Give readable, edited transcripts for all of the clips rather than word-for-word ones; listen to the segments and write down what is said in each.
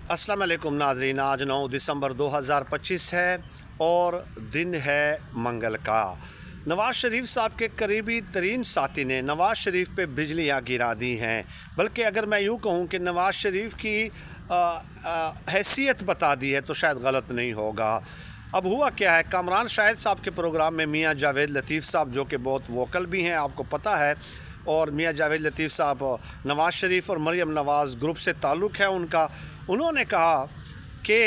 अस्सलाम वालेकुम नाज़रीन। आज 9 दिसंबर 2025 है और दिन है मंगल का। नवाज़ शरीफ साहब के करीबी तरीन साथी ने नवाज़ शरीफ पे बिजलियाँ गिरा दी हैं। बल्कि अगर मैं यूँ कहूँ कि नवाज़ शरीफ की हैसियत बता दी है तो शायद गलत नहीं होगा। अब हुआ क्या है, कामरान शाहिद साहब के प्रोग्राम में मियाँ जावेद लतीफ़ साहब, जो कि बहुत वोकल भी हैं, आपको पता है, और मियाँ जावेद लतीफ़ साहब नवाज़ शरीफ और मरियम नवाज़ ग्रुप से ताल्लुक़ है उनका। उन्होंने कहा कि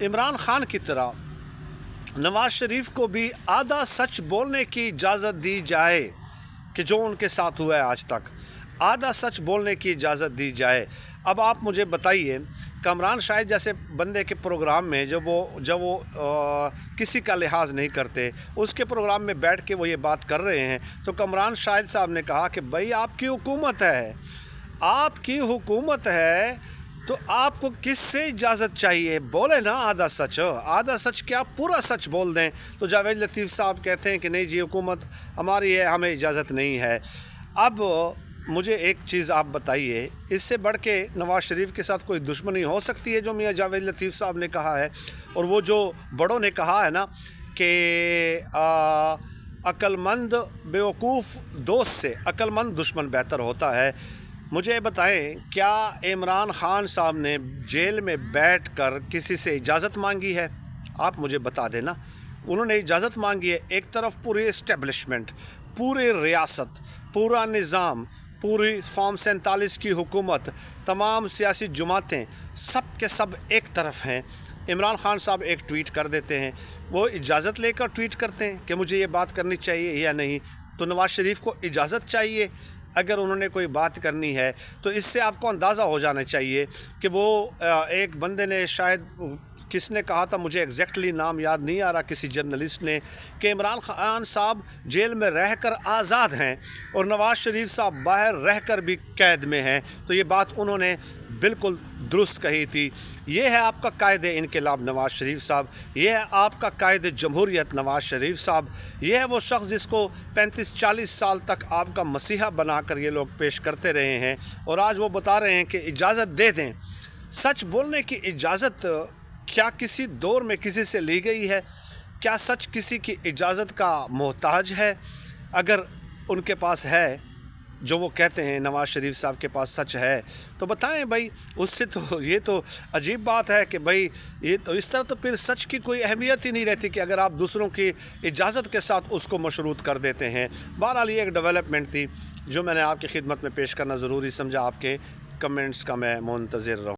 इमरान ख़ान की तरह नवाज़ शरीफ को भी आधा सच बोलने की इजाज़त दी जाए कि जो उनके साथ हुआ है आज तक, आधा सच बोलने की इजाज़त दी जाए। अब आप मुझे बताइए, कामरान शाहिद जैसे बंदे के प्रोग्राम में जब वो किसी का लिहाज नहीं करते, उसके प्रोग्राम में बैठ के वो ये बात कर रहे हैं, तो कामरान शाहिद साहब ने कहा कि भाई आपकी हुकूमत है, आपकी हुकूमत है, तो आपको किससे इजाज़त चाहिए? बोले ना आधा सच क्या पूरा सच बोल दें? तो जावेद लतीफ़ साहब कहते हैं कि नहीं जी, हुकूमत हमारी है, हमें इजाज़त नहीं है। अब मुझे एक चीज़ आप बताइए, इससे बढ़ के नवाज़ शरीफ के साथ कोई दुश्मनी हो सकती है जो मियाँ जावेद लतीफ़ साहब ने कहा है? और वो जो बड़ों ने कहा है ना कि अक्लमंद बेवकूफ़ दोस्त से अक्लमंद दुश्मन बेहतर होता है। मुझे बताएं, क्या इमरान ख़ान साहब ने जेल में बैठकर किसी से इजाज़त मांगी है? आप मुझे बता देना। उन्होंने इजाज़त मांगी है। एक तरफ पूरी इस्टेब्लिशमेंट, पूरी रियासत, पूरा निज़ाम, पूरी फॉर्म 47 की हुकूमत, तमाम सियासी जमातें, सब के सब एक तरफ हैं। इमरान ख़ान साहब एक ट्वीट कर देते हैं, वो इजाज़त लेकर ट्वीट करते हैं कि मुझे ये बात करनी चाहिए या नहीं। तो नवाज़ शरीफ को इजाज़त चाहिए अगर उन्होंने कोई बात करनी है। तो इससे आपको अंदाज़ा हो जाना चाहिए कि वो एक बंदे ने, शायद किसने कहा था, मुझे एग्जैक्टली नाम याद नहीं आ रहा, किसी जर्नलिस्ट ने, कि इमरान ख़ान साहब जेल में रहकर आज़ाद हैं और नवाज़ शरीफ साहब बाहर रहकर भी कैद में हैं। तो ये बात उन्होंने बिल्कुल दुरुस्त कही थी। ये है आपका कायदे इनकलाब नवाज़ शरीफ साहब, ये है आपका कायदे जमहूरियत नवाज़ शरीफ साहब, ये है वो शख्स जिसको 35-40 साल तक आपका मसीहा बनाकर ये लोग पेश करते रहे हैं, और आज वो बता रहे हैं कि इजाज़त दे दें। सच बोलने की इजाज़त क्या किसी दौर में किसी से ली गई है? क्या सच किसी की इजाज़त का मोहताज है? अगर उनके पास है, जो वो कहते हैं नवाज़ शरीफ साहब के पास सच है, तो बताएं भाई। उससे तो ये तो अजीब बात है कि भाई ये तो इस तरह तो फिर सच की कोई अहमियत ही नहीं रहती कि अगर आप दूसरों की इजाज़त के साथ उसको मशरूत कर देते हैं। बहरहाल ये एक डेवलपमेंट थी जो मैंने आपकी खिदमत में पेश करना ज़रूरी समझा। आपके कमेंट्स का मैं मुंतज़िर रहूँ।